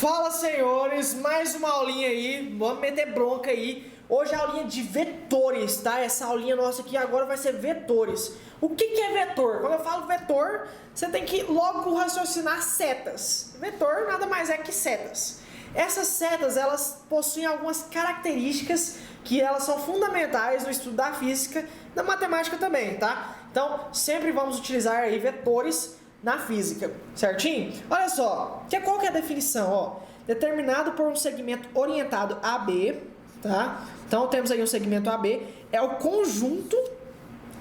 Fala, senhores, mais uma aulinha aí, vamos meter bronca aí. Hoje é a aulinha de vetores, tá? Essa aulinha nossa aqui agora vai ser vetores. O que é vetor? Quando eu falo vetor, você tem que logo raciocinar setas. Vetor nada mais é que setas. Essas setas, elas possuem algumas características que elas são fundamentais no estudo da física, da matemática também, tá? Então, sempre vamos utilizar aí vetores na física, certinho? Olha só, qual que é a definição? Ó, determinado por um segmento orientado AB, tá? Então temos aí um segmento AB, é o conjunto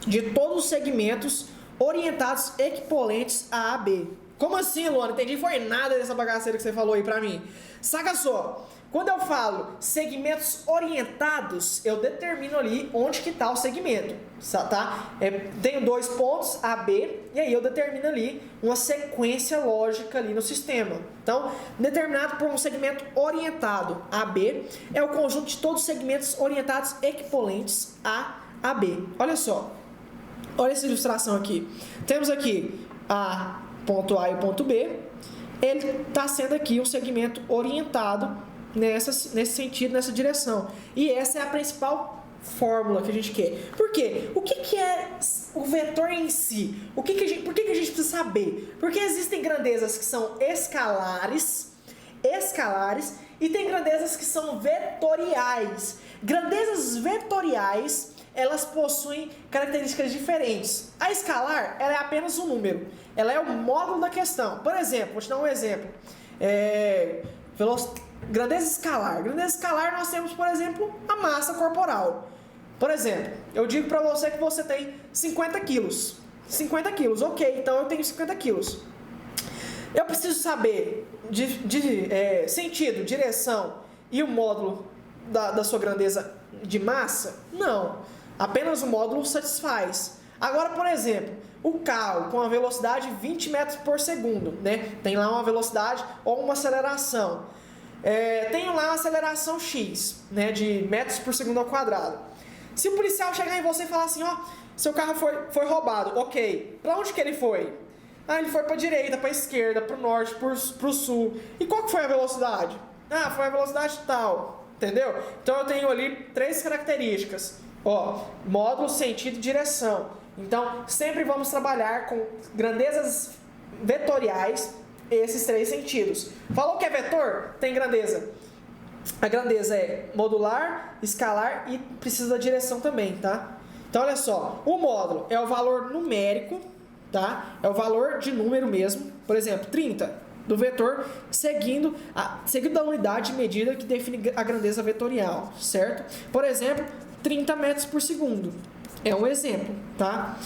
de todos os segmentos orientados equivalentes a AB. Como assim, Luana? Não entendi foi nada dessa bagaceira que você falou aí pra mim. Saca só, quando eu falo segmentos orientados, eu determino ali onde que está o segmento, tá? Tenho dois pontos, A, B, e aí eu determino ali uma sequência lógica ali no sistema. Então, determinado por um segmento orientado, AB, é o conjunto de todos os segmentos orientados equivalentes a B. Olha só, olha essa ilustração aqui. Temos aqui ponto A e o ponto B, ele está sendo aqui um segmento orientado nesse sentido, nessa direção. E essa é a principal fórmula que a gente quer. Por quê? O que é o vetor em si? Por que a gente precisa saber? Porque existem grandezas que são escalares, e tem grandezas que são vetoriais. Grandezas vetoriais, elas possuem características diferentes. A escalar, ela é apenas um número. Ela é o módulo da questão. Por exemplo, vou te dar um exemplo. Grandeza escalar. Grandeza escalar nós temos, por exemplo, a massa corporal. Por exemplo, eu digo para você que você tem 50 quilos. 50 quilos, ok, então eu tenho 50 quilos. Eu preciso saber sentido, direção e o módulo da sua grandeza de massa? Não. Apenas o módulo satisfaz. Agora, por exemplo, o carro com a velocidade 20 metros por segundo, né? Tem lá uma velocidade ou uma aceleração. Tenho lá uma aceleração X, né, de metros por segundo ao quadrado. Se o policial chegar em você e falar assim, ó, seu carro foi roubado, ok, para onde que ele foi? Ele foi para a direita, para a esquerda, para o norte, para o sul. E qual que foi a velocidade? Foi a velocidade tal, entendeu? Então eu tenho ali três características, ó, módulo, sentido e direção. Então sempre vamos trabalhar com grandezas vetoriais, esses três sentidos. Falou que é vetor? Tem grandeza. A grandeza é modular, escalar e precisa da direção também, tá? Então olha só, o módulo é o valor numérico, tá? É o valor de número mesmo. Por exemplo, 30 do vetor seguindo da unidade de medida que define a grandeza vetorial, certo? Por exemplo, 30 metros por segundo. É um exemplo, tá?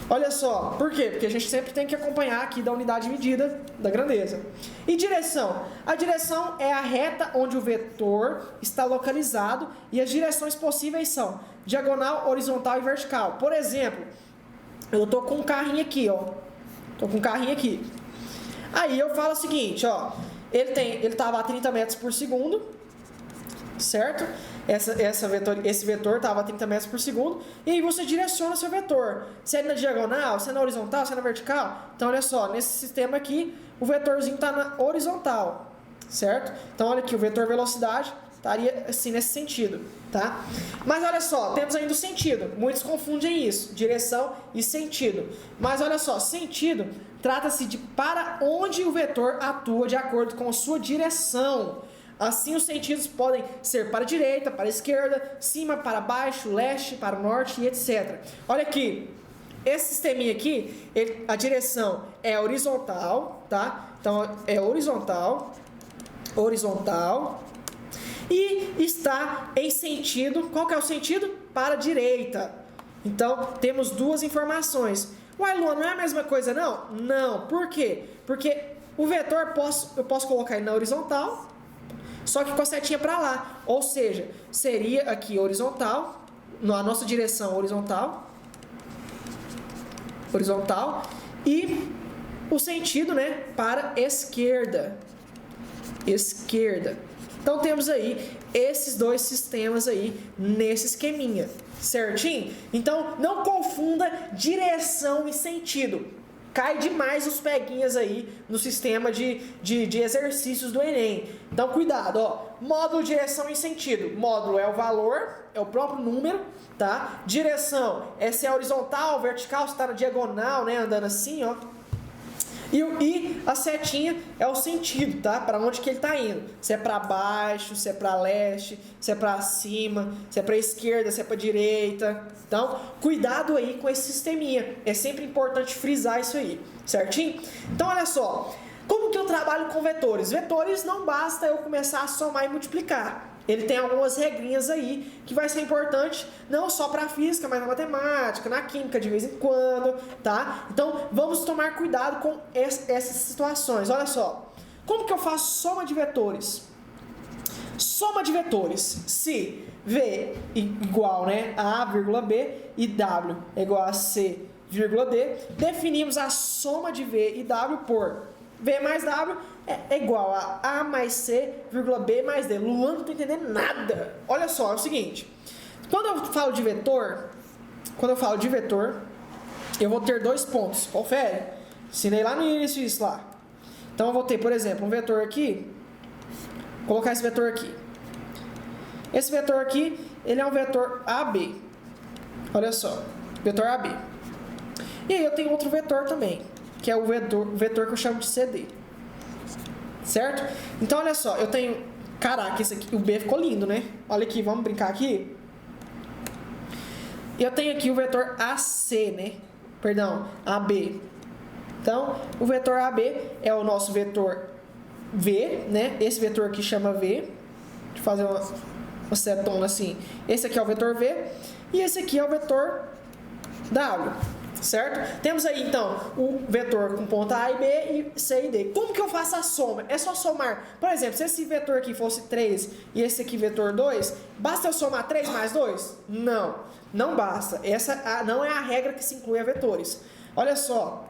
Olha só, por quê? Porque a gente sempre tem que acompanhar aqui da unidade de medida da grandeza. E direção? A direção é a reta onde o vetor está localizado e as direções possíveis são diagonal, horizontal e vertical. Por exemplo, eu tô com um carrinho aqui, ó. Tô com um carrinho aqui. Aí eu falo o seguinte, ó. Ele estava a 30 metros por segundo, certo? Esse vetor estava a 30 metros por segundo. E aí você direciona seu vetor. Se é na diagonal, se é na horizontal, se é na vertical. Então olha só, nesse sistema aqui, o vetorzinho está na horizontal, certo? Então olha aqui, o vetor velocidade estaria assim nesse sentido, tá? Mas olha só, temos ainda o sentido. Muitos confundem isso, direção e sentido. Mas olha só, sentido trata-se de para onde o vetor atua de acordo com a sua direção. Assim, os sentidos podem ser para a direita, para a esquerda, cima, para baixo, leste, para o norte e etc. Olha aqui, esse sisteminha aqui, a direção é horizontal, tá? Então, é horizontal, e está em sentido, qual que é o sentido? Para a direita. Então, temos duas informações. Uai, Luan, não é a mesma coisa não? Não, por quê? Porque o vetor eu posso colocar ele na horizontal, só que com a setinha para lá, ou seja, seria aqui horizontal, na nossa direção horizontal, e o sentido, né, para esquerda. Então temos aí esses dois sistemas aí nesse esqueminha, certinho? Então não confunda direção e sentido. cai demais os peguinhas aí no sistema de exercícios do Enem. Então, cuidado, ó. Módulo, direção e sentido. Módulo é o valor, é o próprio número, tá? Direção é se é horizontal, vertical, se tá na diagonal, né? Andando assim, ó. E a setinha é o sentido, tá? Para onde que ele tá indo. Se é para baixo, se é para leste, se é para cima, se é para esquerda, se é para direita. Então, cuidado aí com esse sisteminha. É sempre importante frisar isso aí, certinho? Então, olha só. Como que eu trabalho com vetores? Vetores não basta eu começar a somar e multiplicar. Ele tem algumas regrinhas aí que vai ser importante não só para a física, mas na matemática, na química de vez em quando, tá? Então, vamos tomar cuidado com essas situações. Olha só, como que eu faço soma de vetores? Soma de vetores, se V igual, né, a A, vírgula B e W é igual a C, vírgula D, definimos a soma de V e W por V mais W é igual a A mais C, vírgula B mais D. Luan, não tô entendendo nada. Olha só, é o seguinte. Quando eu falo de vetor, eu vou ter dois pontos. Confere. Ensinei lá no início isso lá. Então eu vou ter, por exemplo, um vetor aqui. Vou colocar esse vetor aqui. Esse vetor aqui, ele é um vetor AB. Olha só. Vetor AB. E aí eu tenho outro vetor também, que é o vetor que eu chamo de CD. Certo? Então, olha só, eu tenho... Caraca, esse aqui, o B ficou lindo, né? Olha aqui, vamos brincar aqui. Eu tenho aqui o vetor AC, né? Perdão, AB. Então, o vetor AB é o nosso vetor V, né? Esse vetor aqui chama V. Deixa eu fazer uma setona assim. Esse aqui é o vetor V. E esse aqui é o vetor W. Certo? Temos aí, então, o vetor com ponta A e B e C e D. Como que eu faço a soma? É só somar. Por exemplo, se esse vetor aqui fosse 3 e esse aqui vetor 2, basta eu somar 3 mais 2? Não, não basta. Essa não é a regra que se inclui a vetores. Olha só.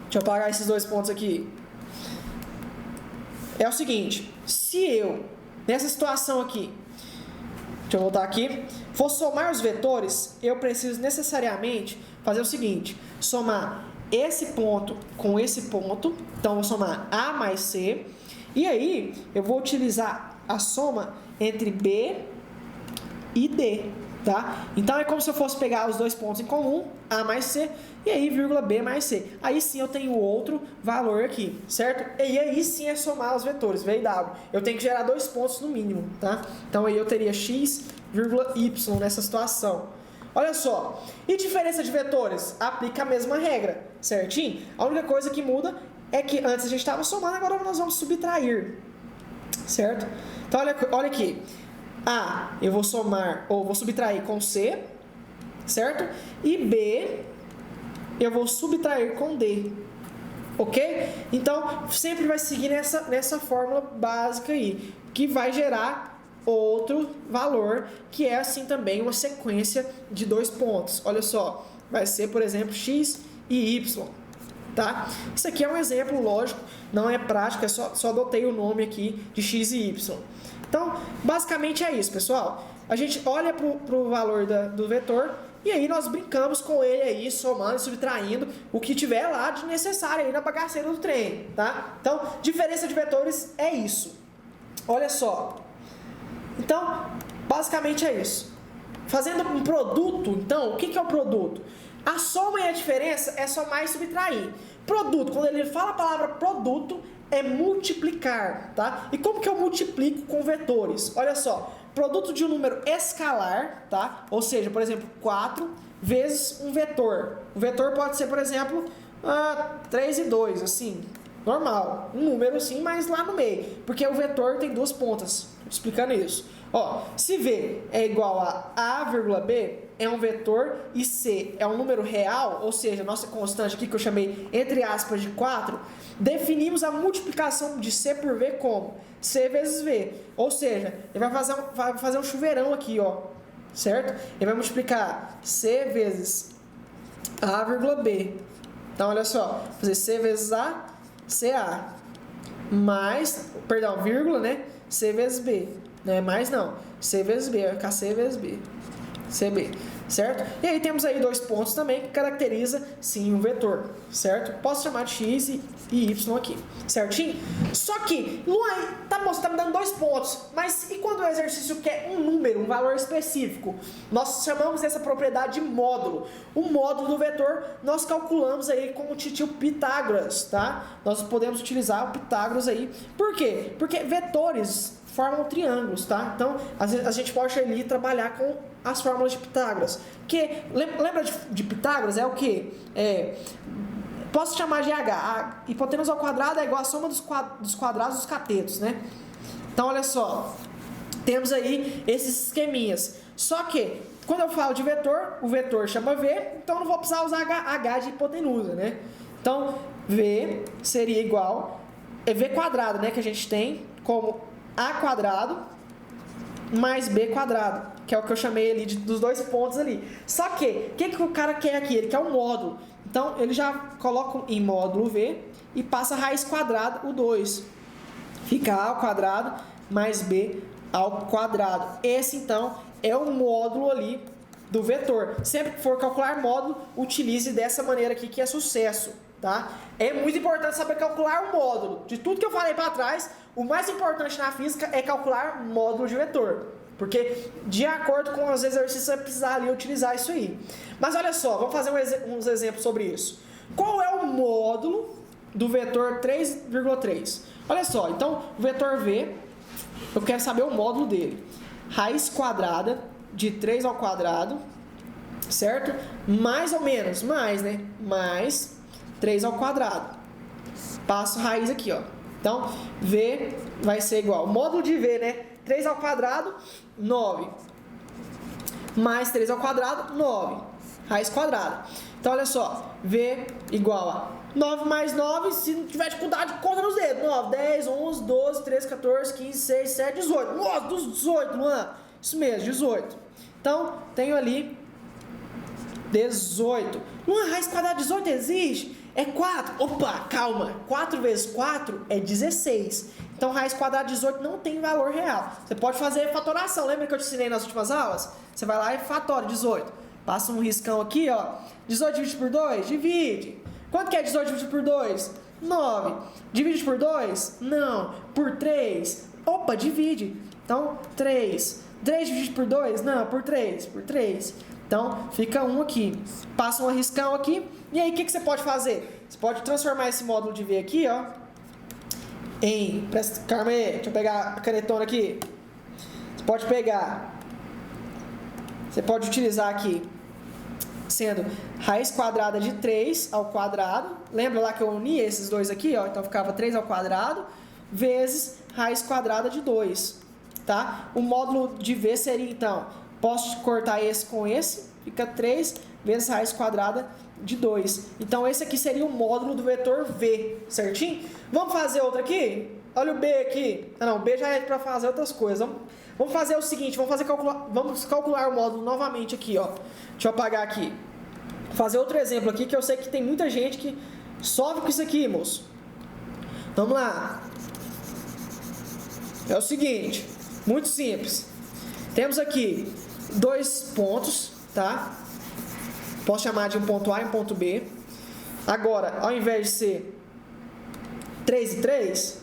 Deixa eu apagar esses dois pontos aqui. É o seguinte, se eu, nessa situação aqui, deixa eu voltar aqui, for somar os vetores, eu preciso necessariamente fazer o seguinte, somar esse ponto com esse ponto, então vou somar A mais C, e aí eu vou utilizar a soma entre B e D, tá? Então é como se eu fosse pegar os dois pontos em comum, A mais C, e aí vírgula B mais C. Aí sim eu tenho outro valor aqui, certo? E aí sim é somar os vetores, V e W. Eu tenho que gerar dois pontos no mínimo, tá? Então aí eu teria X, vírgula Y nessa situação. Olha só, e diferença de vetores? Aplica a mesma regra, certinho? A única coisa que muda é que antes a gente estava somando, agora nós vamos subtrair, certo? Então olha aqui, A eu vou somar, ou vou subtrair com C, certo? E B eu vou subtrair com D, ok? Então sempre vai seguir nessa fórmula básica aí, que vai gerar outro valor, que é assim também uma sequência de dois pontos. Olha só, vai ser, por exemplo, X e Y, tá? Isso aqui é um exemplo, lógico, não é prático, é só adotei o nome aqui de X e Y. Então, basicamente é isso, pessoal. A gente olha para o valor do vetor e aí nós brincamos com ele aí, somando, subtraindo o que tiver lá de necessário aí na bagaceira do trem, tá? Então, diferença de vetores é isso. Olha só. Então, basicamente é isso. Fazendo um produto, então, o que é o produto? A soma e a diferença é somar e subtrair. Produto, quando ele fala a palavra produto, é multiplicar, tá? E como que eu multiplico com vetores? Olha só, produto de um número escalar, tá? Ou seja, por exemplo, 4 vezes um vetor. O vetor pode ser, por exemplo, 3 e 2, assim, normal. Um número assim, mas lá no meio. Porque o vetor tem duas pontas. Explicando isso. Ó, se V é igual a A, vírgula B, é um vetor, e C é um número real, ou seja, nossa constante aqui que eu chamei entre aspas de 4, definimos a multiplicação de C por V como C vezes V. Ou seja, ele vai fazer um chuveirão aqui, ó, certo? Ele vai multiplicar C vezes A, vírgula B. Então, olha só, fazer C vezes A, CA, mais, perdão, vírgula, né? C vezes B, não é mais não, C vezes B, vai ficar C vezes B, CB. certo? E aí temos aí 2 pontos também que caracteriza sim um vetor, certo? Posso chamar de x e y aqui, certinho? Só que, Luan, tá bom, você tá me dando 2 pontos, mas e quando o exercício quer um número, um valor específico? Nós chamamos essa propriedade de módulo. O módulo do vetor nós calculamos aí com o titio Pitágoras, tá? Nós podemos utilizar o Pitágoras aí. Por quê? Porque vetores formam triângulos, tá? Então, a gente pode ali trabalhar com as fórmulas de Pitágoras. Que, lembra de Pitágoras? É o quê? Posso chamar de H. A hipotenusa ao quadrado é igual a soma dos quadrados dos catetos, né? Então, olha só. Temos aí esses esqueminhas. Só que, quando eu falo de vetor, o vetor chama V, então eu não vou precisar usar H de hipotenusa, né? Então, V seria igual... É V quadrado, né? Que a gente tem como A quadrado mais B quadrado, que é o que eu chamei ali dos 2 pontos ali. Só que, o que o cara quer aqui? Ele quer um módulo. Então, ele já coloca em módulo V e passa a raiz quadrada, o 2. Fica A ao quadrado mais B ao quadrado. Esse, então, é o módulo ali do vetor. Sempre que for calcular módulo, utilize dessa maneira aqui, que é sucesso, tá? É muito importante saber calcular o módulo. De tudo que eu falei para trás, o mais importante na física é calcular módulo de vetor. Porque, de acordo com os exercícios, você vai precisar ali utilizar isso aí. Mas olha só, vamos fazer uns exemplos sobre isso. Qual é o módulo do vetor 3,3? Olha só, então, o vetor V, eu quero saber o módulo dele. Raiz quadrada de 3 ao quadrado, certo? Mais ou menos, mais, né? Mais 3 ao quadrado. Passo raiz aqui, ó. Então, V vai ser igual, módulo de V, né? 3 ao quadrado, 9. Mais 3 ao quadrado, 9. Raiz quadrada. Então, olha só. V igual a 9 mais 9, se não tiver dificuldade, conta nos dedos. 9, 10, 11, 12, 13, 14, 15, 16, 17, 18. Nossa, dos 18, Luan. Isso mesmo, 18. Então, tenho ali 18. Luan, raiz quadrada de 18 existe? É 4. Opa, calma. 4 vezes 4 é 16. Então, raiz quadrada de 18 não tem valor real. Você pode fazer fatoração. Lembra que eu te ensinei nas últimas aulas? Você vai lá e fatora 18. Passa um riscão aqui, ó. 18 dividido por 2? Divide. Quanto que é 18 dividido por 2? 9. Divide por 2? Não. Por 3? Opa, divide. Então, 3. 3 dividido por 2? Não, por 3. Por 3. Então, fica 1 aqui. Passa um riscão aqui. E aí, o que você pode fazer? Você pode transformar esse módulo de V aqui, ó, em... Calma aí, deixa eu pegar a canetona aqui. Você pode pegar... Você pode utilizar aqui, sendo raiz quadrada de 3 ao quadrado. Lembra lá que eu uni esses dois aqui, ó? Então, ficava 3 ao quadrado vezes raiz quadrada de 2, tá? O módulo de V seria, então, posso cortar esse com esse, fica 3 vezes raiz quadrada de 2. Então, esse aqui seria o módulo do vetor V, certinho? Vamos fazer outro aqui? Olha o B aqui. Ah, não, o B já é para fazer outras coisas. Vamos fazer o seguinte, vamos calcular o módulo novamente aqui, ó. Deixa eu apagar aqui. Vou fazer outro exemplo aqui, que eu sei que tem muita gente que sofre com isso aqui, moço. Vamos lá. É o seguinte, muito simples. Temos aqui 2 pontos, tá? Posso chamar de um ponto A e um ponto B. Agora, ao invés de ser 3 e 3,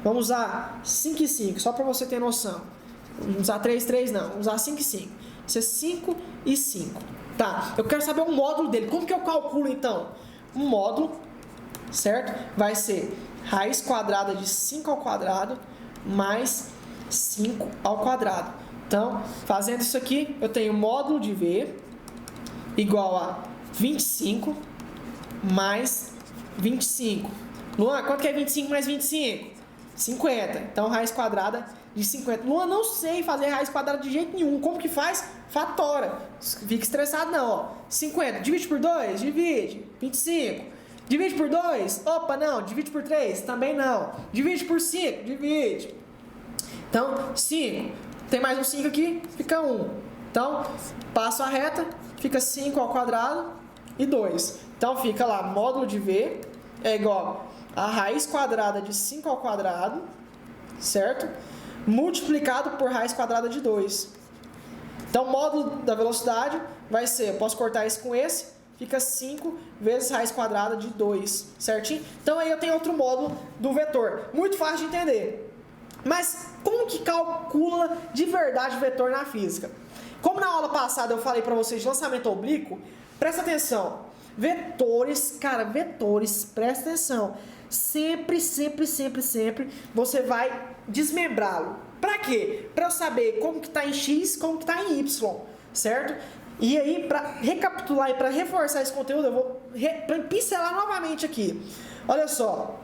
vamos usar 5 e 5, só para você ter noção. Vamos usar 3 e 3 não, vamos usar 5 e 5. Isso é 5 e 5. Tá, eu quero saber o módulo dele. Como que eu calculo, então? Um módulo, certo? Vai ser raiz quadrada de 5 ao quadrado mais 5 ao quadrado. Então, fazendo isso aqui, eu tenho módulo de V igual a 25 mais 25. Luan, quanto que é 25 mais 25? 50. Então, raiz quadrada de 50. Luan, não sei fazer raiz quadrada de jeito nenhum. Como que faz? Fatora. Fica estressado não, ó. 50. Divide por 2? Divide. 25. Divide por 2? Opa, não. Divide por 3? Também não. Divide por 5? Divide. Então, 5. Tem mais um 5 aqui? Fica 1. Então, passo a reta. Fica 5 ao quadrado e 2. Então, fica lá, módulo de V é igual a raiz quadrada de 5 ao quadrado, certo? Multiplicado por raiz quadrada de 2. Então, módulo da velocidade vai ser, eu posso cortar esse com esse, fica 5 vezes raiz quadrada de 2, certinho? Então aí eu tenho outro módulo do vetor, muito fácil de entender. Mas como que calcula de verdade o vetor na física? Como na aula passada eu falei para vocês de lançamento oblíquo, presta atenção. Vetores, cara, vetores, presta atenção. Sempre você vai desmembrá-lo. Para quê? Para eu saber como que tá em X, como que tá em Y, certo? E aí, para recapitular e para reforçar esse conteúdo, eu vou pincelar novamente aqui. Olha só,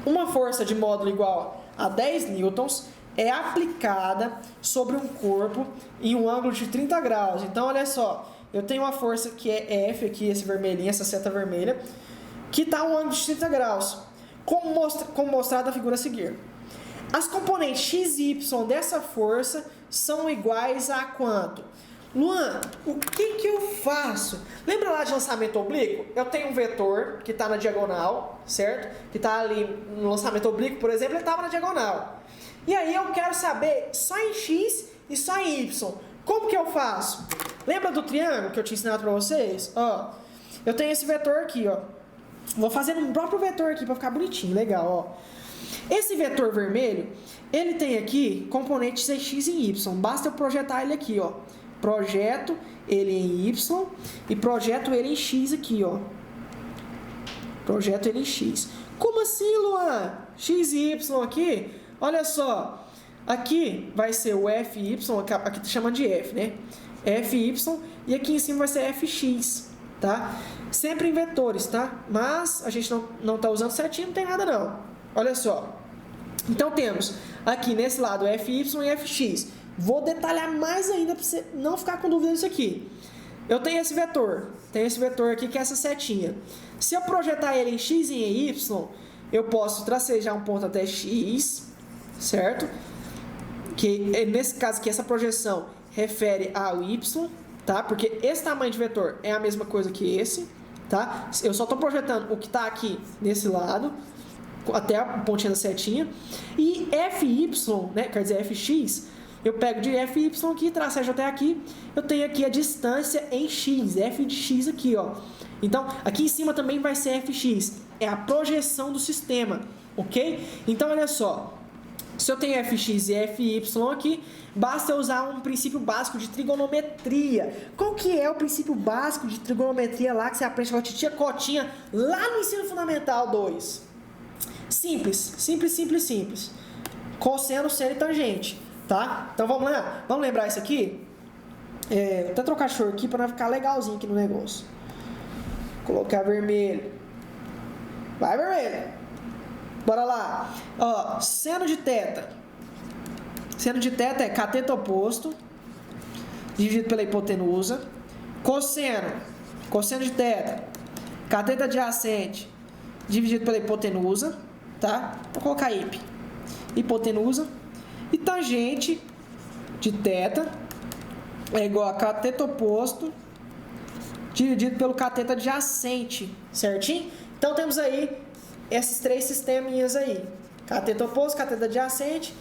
uma força de módulo igual a 10 newtons é aplicada sobre um corpo em um ângulo de 30 graus. Então, olha só, eu tenho uma força que é F aqui, esse vermelhinho, essa seta vermelha, que está um ângulo de 30 graus, como mostrado na figura a seguir. As componentes x e y dessa força são iguais a quanto? Luan, o que eu faço? Lembra lá de lançamento oblíquo? Eu tenho um vetor que está na diagonal, certo? Que está ali no lançamento oblíquo, por exemplo, ele estava na diagonal. E aí eu quero saber só em x e só em y. Como que eu faço? Lembra do triângulo que eu tinha ensinado para vocês? Ó, eu tenho esse vetor aqui, ó. Vou fazer um próprio vetor aqui para ficar bonitinho, legal, ó. Esse vetor vermelho, ele tem aqui componentes em x e y. Basta eu projetar ele aqui, ó. Projeto ele em y e projeto ele em x aqui, ó. Projeto ele em x. Como assim, Luan? X e y aqui? Olha só. Aqui vai ser o fy, aqui tá chamando de f, né? Fy e aqui em cima vai ser fx, tá? Sempre em vetores, tá? Mas a gente não tá usando certinho, não tem nada não. Olha só. Então temos aqui nesse lado fy e fx. Vou detalhar mais ainda para você não ficar com dúvida disso aqui. Eu tenho esse vetor aqui que é essa setinha. Se eu projetar ele em x e em y, eu posso tracejar um ponto até x, certo? Que nesse caso aqui, essa projeção refere ao y, tá? Porque esse tamanho de vetor é a mesma coisa que esse, tá? Eu só estou projetando o que está aqui nesse lado, até a pontinha da setinha. E fy, né? Quer dizer, fx, eu pego de fy aqui, tracejo até aqui, eu tenho aqui a distância em x, f de x aqui, ó. Então, aqui em cima também vai ser fx, é a projeção do sistema, ok? Então, olha só, se eu tenho fx e fy aqui, basta eu usar um princípio básico de trigonometria. Qual que é o princípio básico de trigonometria lá que você aprende com a titia Cotinha lá no ensino fundamental 2? Simples. Cosseno, seno e tangente, tá? Então vamos lá, vamos lembrar isso aqui? Vou até trocar a cor aqui para ficar legalzinho aqui no negócio. Colocar vermelho. Vai, vermelho. Bora lá. Ó, seno de teta. Seno de teta é cateto oposto dividido pela hipotenusa. Cosseno de teta, cateto adjacente dividido pela hipotenusa, tá? Vou colocar hipotenusa. E tangente de teta é igual a cateto oposto dividido pelo cateto adjacente, certinho? Então temos aí esses três sisteminhas aí, cateto oposto, cateto adjacente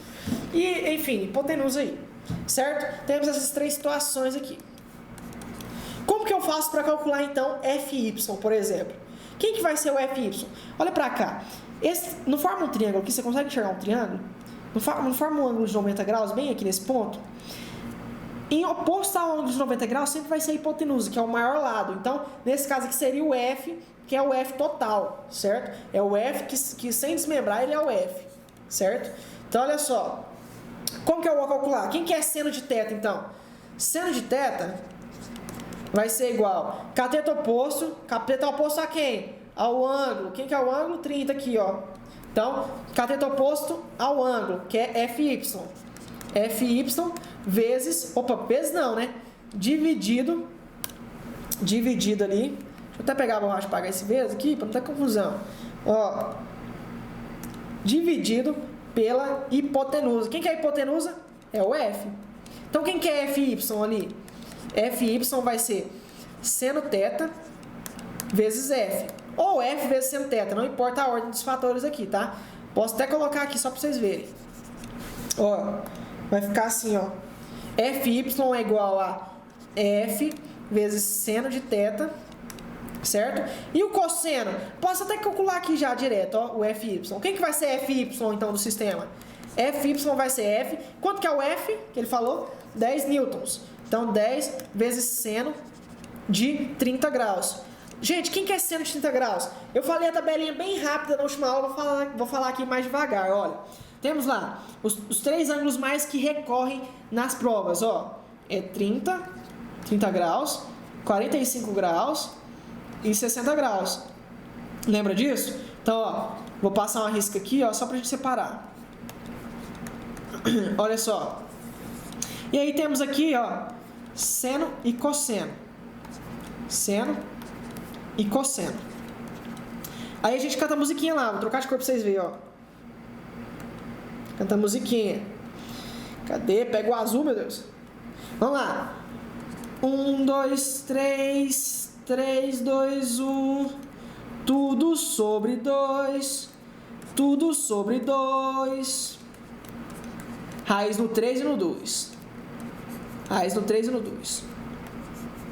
e, enfim, hipotenusa aí, certo? Temos essas três situações aqui. Como que eu faço para calcular, então, fy, por exemplo? Quem que vai ser o fy? Olha para cá. Não forma um triângulo aqui? Você consegue enxergar um triângulo? Não forma um ângulo de 90 graus bem aqui nesse ponto? Em oposto ao ângulo de 90 graus sempre vai ser a hipotenusa, que é o maior lado. Então, nesse caso aqui seria o f, que é o f total, certo? É o f que sem desmembrar ele é o f, certo? Então, olha só. Como que eu vou calcular? Quem que é seno de teta, então? Seno de teta vai ser igual cateto oposto a quem? Ao ângulo. Quem que é o ângulo? 30 aqui, ó. Então, cateto oposto ao ângulo, que é fy. Fy vezes, vezes não, né? Dividido ali. Deixa eu até pegar a borracha e pagar esse vezes aqui, para não ter confusão. Ó, dividido pela hipotenusa. Quem que é a hipotenusa? É o f. Então, quem que é fy ali? Fy vai ser seno teta vezes f. Ou f vezes seno teta, não importa a ordem dos fatores aqui, tá? Posso até colocar aqui só para vocês verem. Ó, vai ficar assim, ó. Fy é igual a f vezes seno de θ, certo? E o cosseno? Posso até calcular aqui já direto, ó, o FY. Quem que vai ser FY, então, do sistema? FY vai ser F. Quanto que é o F, que ele falou? 10 newtons. Então, 10 vezes seno de 30 graus. Gente, quem quer seno de 30 graus? Eu falei a tabelinha bem rápida na última aula, vou falar aqui mais devagar, olha. Temos lá os três ângulos mais que recorrem nas provas, ó. É 30 graus, 45 graus e 60 graus. Lembra disso? Então, ó, vou passar uma risca aqui, ó, só pra gente separar. Olha só. E aí temos aqui, ó, seno e cosseno. Seno e cosseno. Aí a gente canta a musiquinha lá, vou trocar de cor pra vocês verem, ó. Canta a musiquinha. Cadê? Pega o azul, meu Deus. Vamos lá. 1, 2, 3, 3, 2, 1. Tudo sobre 2. Tudo sobre 2. Raiz no 3 e no 2. Raiz no 3 e no 2.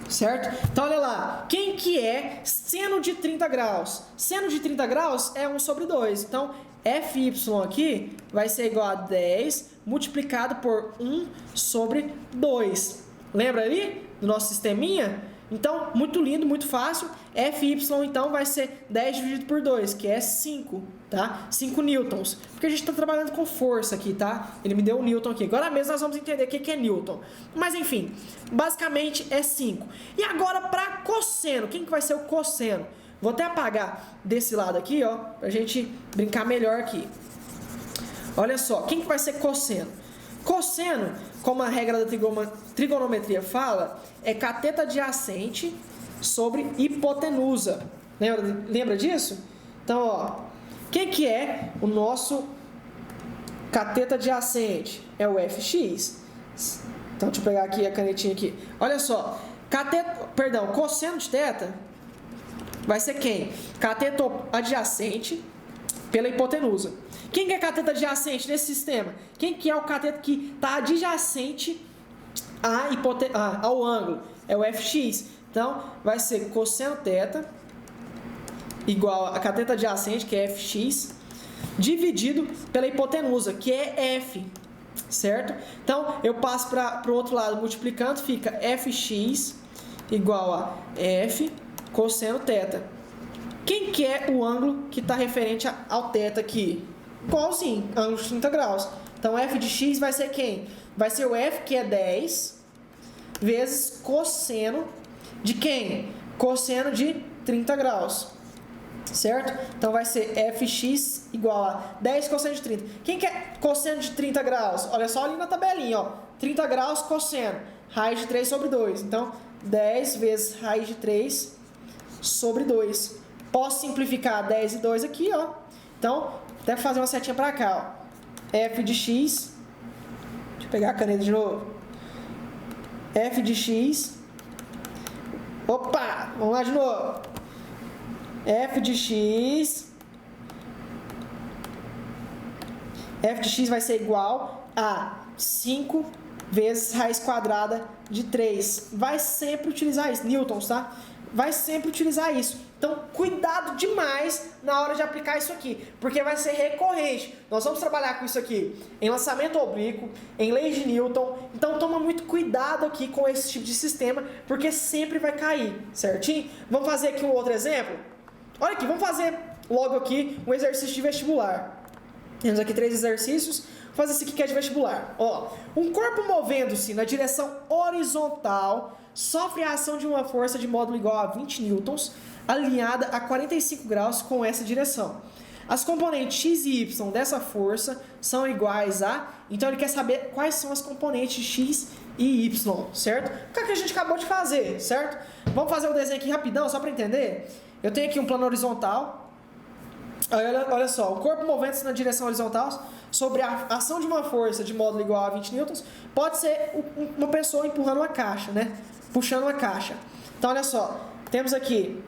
Certo? Então, olha lá. Quem que é seno de 30 graus? Seno de 30 graus é 1 sobre 2. Então, FY aqui vai ser igual a 10 multiplicado por 1 sobre 2. Lembra ali do nosso sisteminha? Então, muito lindo, muito fácil. FY, então, vai ser 10 dividido por 2, que é 5, tá? 5 newtons. Porque a gente está trabalhando com força aqui, tá? Ele me deu um newton aqui. Agora mesmo nós vamos entender o que é newton. Mas, enfim, basicamente é 5. E agora, para cosseno. Quem que vai ser o cosseno? Vou até apagar desse lado aqui, ó, pra gente brincar melhor aqui. Olha só, quem que vai ser cosseno? Cosseno, como a regra da trigonometria fala, é cateto adjacente sobre hipotenusa. Lembra disso? Então, ó, quem que é o nosso cateto adjacente? É o FX. Então, deixa eu pegar aqui a canetinha aqui. Olha só, cosseno de θ vai ser quem? Cateto adjacente pela hipotenusa. Quem que é cateto adjacente nesse sistema? Quem que é o cateto que está adjacente ao ângulo? É o FX. Então, vai ser cosseno θ igual a cateto adjacente, que é FX, dividido pela hipotenusa, que é F. Certo? Então, eu passo para o outro lado multiplicando, fica FX igual a F cosseno θ. Quem que é o ângulo que está referente ao θ aqui? Igualzinho, ângulo de 30 graus. Então, f de x vai ser quem? Vai ser o f, que é 10, vezes cosseno de quem? Cosseno de 30 graus. Certo? Então, vai ser fx igual a 10 cosseno de 30. Quem que é cosseno de 30 graus? Olha só ali na tabelinha, ó. 30 graus cosseno. Raiz de 3 sobre 2. Então, 10 vezes raiz de 3 sobre 2. Posso simplificar 10 e 2 aqui, ó. Então, até fazer uma setinha para cá, ó. F de x. Deixa eu pegar a caneta de novo. F de x. Opa! Vamos lá de novo. F de x. F de x vai ser igual a 5 vezes raiz quadrada de 3. Vai sempre utilizar isso. Newtons, tá? Vai sempre utilizar isso. Então, cuidado demais na hora de aplicar isso aqui, porque vai ser recorrente. Nós vamos trabalhar com isso aqui em lançamento oblíquo, em leis de Newton. Então, toma muito cuidado aqui com esse tipo de sistema, porque sempre vai cair, certinho? Vamos fazer aqui um outro exemplo? Olha aqui, vamos fazer logo aqui um exercício de vestibular. Temos aqui 3 exercícios. Vou fazer esse aqui que é de vestibular. Ó, um corpo movendo-se na direção horizontal sofre a ação de uma força de módulo igual a 20 newtons, alinhada a 45 graus com essa direção. As componentes x e y dessa força são iguais a... Então, ele quer saber quais são as componentes x e y, certo? O que a gente acabou de fazer, certo? Vamos fazer o desenho aqui rapidão, só para entender. Eu tenho aqui um plano horizontal. Olha só, o corpo movendo-se na direção horizontal sobre a ação de uma força de módulo igual a 20 newtons pode ser uma pessoa empurrando uma caixa, né? Puxando uma caixa. Então, olha só, temos aqui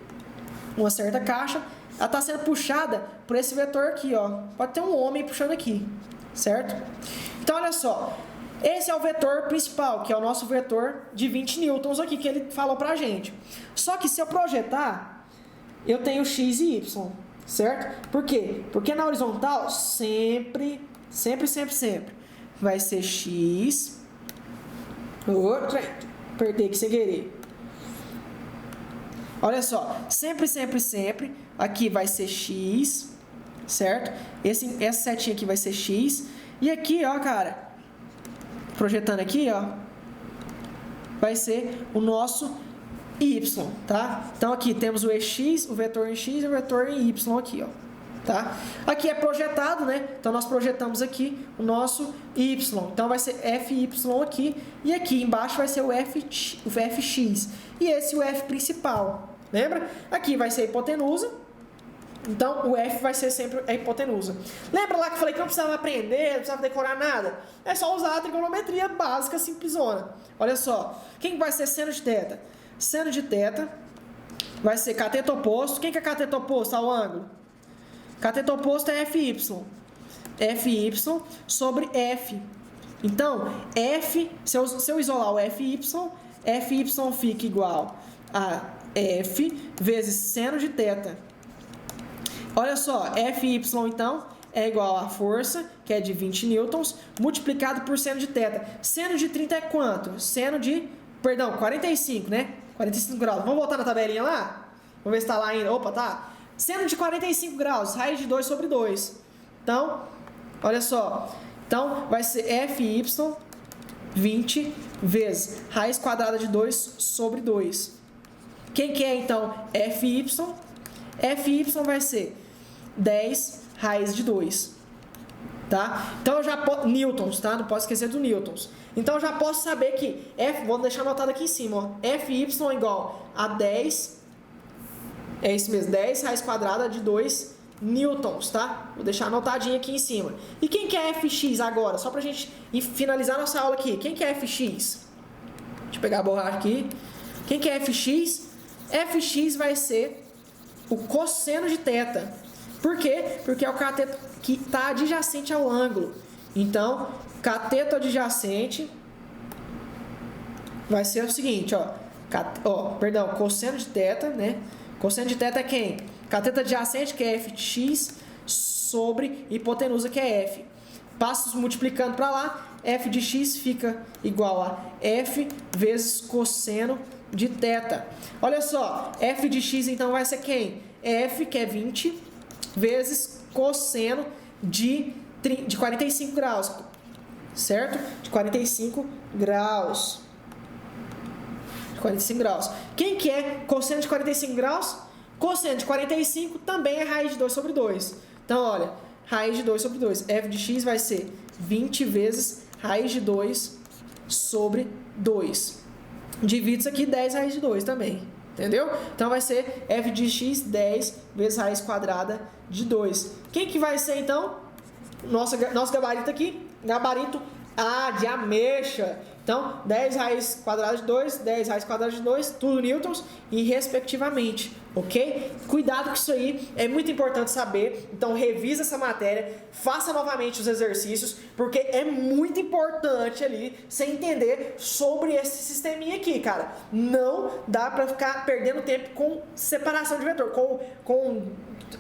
uma certa caixa, ela está sendo puxada por esse vetor aqui, ó. Pode ter um homem puxando aqui, certo? Então, olha só, Esse é o vetor principal, que é o nosso vetor de 20 newtons aqui, que ele falou pra gente. Só que se eu projetar, eu tenho x e y, certo? Por quê? Porque na horizontal, sempre vai ser x... Outra, perdi aqui sem querer. Olha só, sempre, aqui vai ser x, certo? Essa setinha aqui vai ser x. E aqui, ó, cara, projetando aqui, ó, vai ser o nosso y, tá? Então, aqui temos o EX, o vetor em x e o vetor em y aqui, ó, tá? Aqui é projetado, né? Então, nós projetamos aqui o nosso y. Então, vai ser FY aqui. E aqui embaixo vai ser o FX. E esse o F principal. Lembra? Aqui vai ser a hipotenusa. Então, o F vai ser sempre a hipotenusa. Lembra lá que eu falei que não precisava aprender, não precisava decorar nada? É só usar a trigonometria básica, simplesona. Olha só. Quem vai ser seno de θ? Seno de θ vai ser cateto oposto. Quem que é cateto oposto ao ângulo? Cateto oposto é FY. FY sobre F. Então, F, se eu isolar o FY fica igual a F vezes seno de θ. Olha só, Fy, então, é igual a força, que é de 20 newtons, multiplicado por seno de θ. Seno de 30 é quanto? 45, né? 45 graus. Vamos voltar na tabelinha lá? Vamos ver se está lá ainda. Opa, tá. Seno de 45 graus, raiz de 2 sobre 2. Então, olha só. Então, vai ser Fy 20 vezes raiz quadrada de 2 sobre 2. Quem que é, então, Fy? Fy vai ser 10 raiz de 2, tá? Então, eu já posso... Newtons, tá? Não posso esquecer do newtons. Então, eu já posso saber que... Vou deixar anotado aqui em cima, ó. Fy é igual a 10... É isso mesmo, 10 raiz quadrada de 2 newtons, tá? Vou deixar anotadinho aqui em cima. E quem que é Fx agora? Só pra gente finalizar nossa aula aqui. Quem que é Fx? Deixa eu pegar a borracha aqui. Quem que é Fx? Fx vai ser o cosseno de θ. Por quê? Porque é o cateto que está adjacente ao ângulo. Então, cateto adjacente vai ser o seguinte, ó. Cosseno de θ, né? Cosseno de θ é quem? Cateto adjacente, que é Fx, sobre hipotenusa, que é F. Passo multiplicando para lá, F de x fica igual a F vezes cosseno de θ. Olha só, F de x então vai ser quem? F, que é 20, vezes cosseno de 45 graus, certo? De 45 graus. 45 graus. Quem que é cosseno de 45 graus? Cosseno de 45 também é raiz de 2 sobre 2. Então, olha, raiz de 2 sobre 2. F de x vai ser 20 vezes raiz de 2 sobre 2. Divide isso aqui 10 raiz de 2 também. Entendeu? Então, vai ser F de x 10 vezes raiz quadrada de 2. Quem que vai ser, então? Nosso gabarito aqui. Gabarito A de ameixa. Então, 10 raiz quadrada de 2, 10 raiz quadrada de 2, tudo newtons e respectivamente, ok? Cuidado com isso aí, é muito importante saber. Então, revisa essa matéria, faça novamente os exercícios, porque é muito importante ali você entender sobre esse sisteminha aqui, cara. Não dá pra ficar perdendo tempo com separação de vetor, com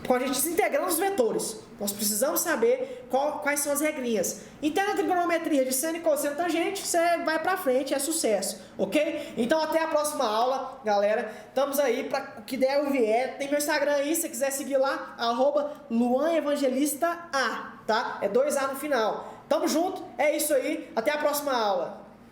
a gente desintegrando os vetores. Nós precisamos saber quais são as regrinhas. Entenda a trigonometria de seno e cosseno tangente, você vai pra frente, é sucesso, ok? Então até a próxima aula, galera. Estamos aí para o que der ou vier. Tem meu Instagram aí, se você quiser seguir lá, @luanevangelista A, tá? É 2A no final. Tamo junto, é isso aí. Até a próxima aula.